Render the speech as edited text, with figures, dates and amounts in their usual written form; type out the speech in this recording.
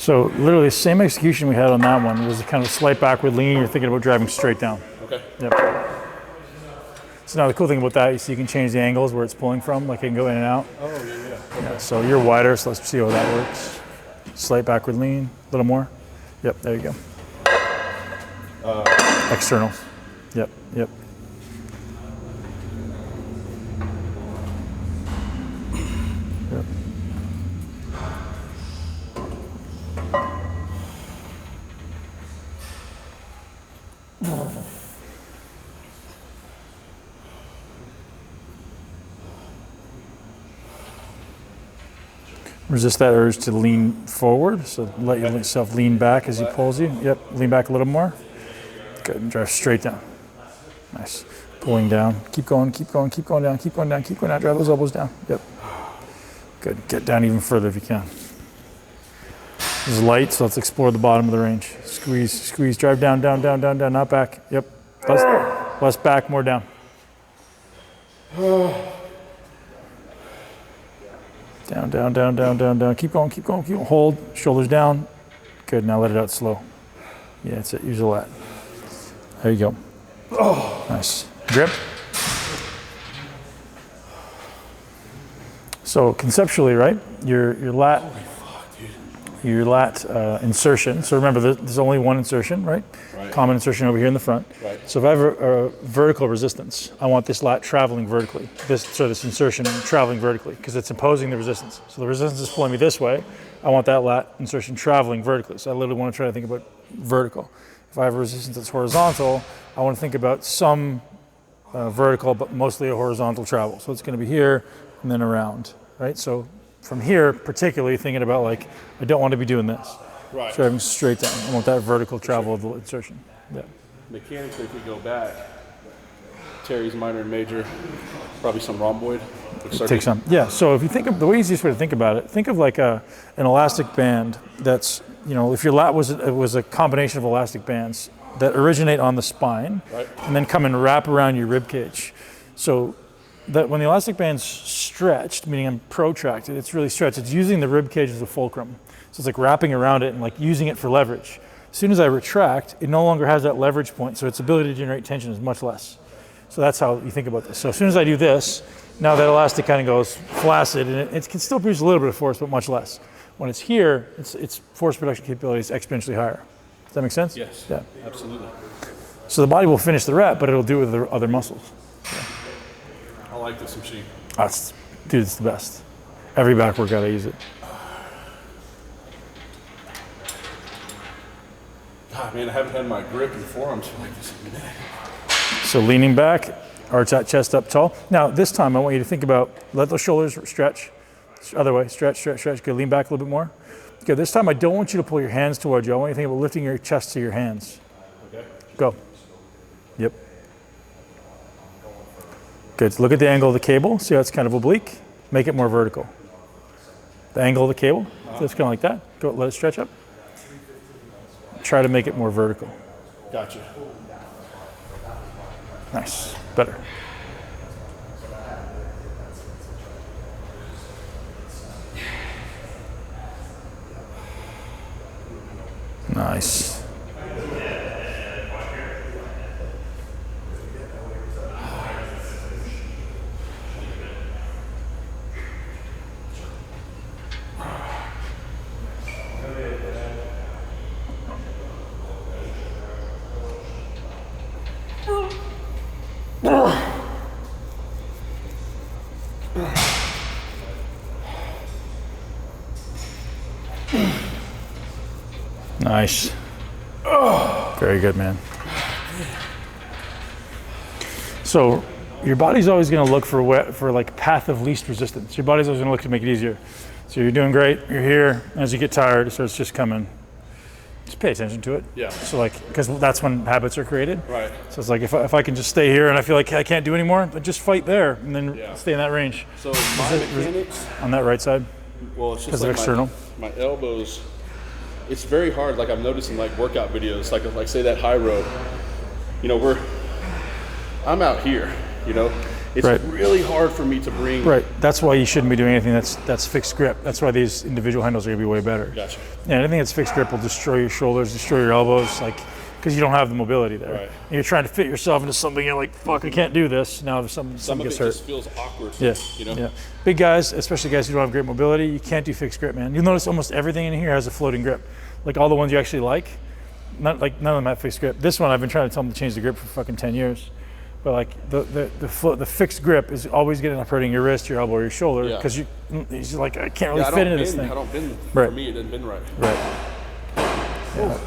So literally the same execution we had on that one. It was a kind of a slight backward lean. You're thinking about driving straight down. Okay. Yep. So now the cool thing about that is you can change the angles where it's pulling from, like it can go in and out. Oh, yeah. Yeah, so you're wider, so let's see how that works. Slight backward lean, a little more. Yep, there you go. External. Yep. Yep. Resist that urge to lean forward, so let yourself lean back as he pulls you. Yep, lean back a little more. Good, and drive straight down. Nice. Pulling down. Keep going, keep going, keep going down, keep going down, keep going down. Drive those elbows down. Yep. Good. Get down even further if you can. This is light, so let's explore the bottom of the range. Squeeze, squeeze, drive down, down, down, down, down, not back. Yep. Less back, more down. Down, down, down, down, down, down. Keep going, keep going, keep going. Hold, shoulders down. Good, now let it out slow. Yeah, that's it, use the lat. There you go. Oh. Nice. Grip. So conceptually, right, your lat, insertion. So remember, there's only one insertion, right? Common insertion over here in the front. Right. So if I have a vertical resistance, I want this lat traveling vertically. This insertion traveling vertically because it's imposing the resistance. So the resistance is pulling me this way. I want that lat insertion traveling vertically. So I literally want to try to think about vertical. If I have a resistance that's horizontal, I want to think about some vertical, but mostly a horizontal travel. So it's going to be here and then around, right? So from here, particularly thinking about like, I don't want to be doing this. Right. Driving straight down. I want that vertical travel of the insertion. Yeah. Mechanically, if we go back, Terry's minor and major, probably some rhomboid. Take some. Yeah. So if you think of the easiest way to think about it, think of like an elastic band that's, you know, if your lat was a combination of elastic bands that originate on the spine, right, and then come and wrap around your rib cage. So that when the elastic band's stretched, meaning I'm protracted, it's really stretched. It's using the rib cage as a fulcrum. So it's like wrapping around it and like using it for leverage. As soon as I retract, it no longer has that leverage point, so its ability to generate tension is much less. So that's how you think about this. So as soon as I do this, now that elastic kind of goes flaccid, and it can still produce a little bit of force, but much less. When it's here, its force production capability is exponentially higher. Does that make sense? Yes, yeah, absolutely. So the body will finish the rep, but it'll do it with the other muscles. Yeah. I like this machine. Dude, it's the best. Every back workout I use it. God, man, I haven't had my grip and forearms like this in a minute. So leaning back, arch that chest up tall. Now, this time I want you to think about, let those shoulders stretch. Other way, stretch, stretch, stretch. Good, lean back a little bit more. Okay, this time I don't want you to pull your hands towards you. I want you to think about lifting your chest to your hands. Okay. Go. Yep. Good, so look at the angle of the cable. See how it's kind of oblique? Make it more vertical. The angle of the cable, so it's kind of like that. Go, let it stretch up. Try to make it more vertical. Gotcha. Nice, better. Nice. Nice. Very good, man. So your body's always going to look for like path of least resistance. Your body's always going to look to make it easier. So you're doing great. You're here. As you get tired, it starts just coming. Just pay attention to it. Yeah. So like, because that's when habits are created. Right. So it's like if I can just stay here and I feel like I can't do anymore, but just fight there and then stay in that range. So my mechanics on that right side. Well, it's just because like of external. My elbows. It's very hard. Like I'm noticing, like workout videos, like say that high row. You know, I'm out here. You know, it's Right. really hard for me to bring. Right. That's why you shouldn't be doing anything that's fixed grip. That's why these individual handles are gonna be way better. Gotcha. Yeah, anything that's fixed grip will destroy your shoulders, destroy your elbows, like because you don't have the mobility there. Right. And you're trying to fit yourself into something. You're like, fuck, I can't do this. Now if Some something of gets it hurt. just feels awkward. Yeah. You know. Yeah. Big guys, especially guys who don't have great mobility, you can't do fixed grip, man. You'll notice almost everything in here has a floating grip. Like all the ones you actually like, none of them have fixed grip. This one I've been trying to tell them to change the grip for fucking 10 years. But like the fixed grip is always getting up hurting your wrist, your elbow, or your shoulder Yeah. because you're like, I can't really I fit don't into this bend. thing. I don't bend. Right. For me, it didn't bend right. Right. Yeah.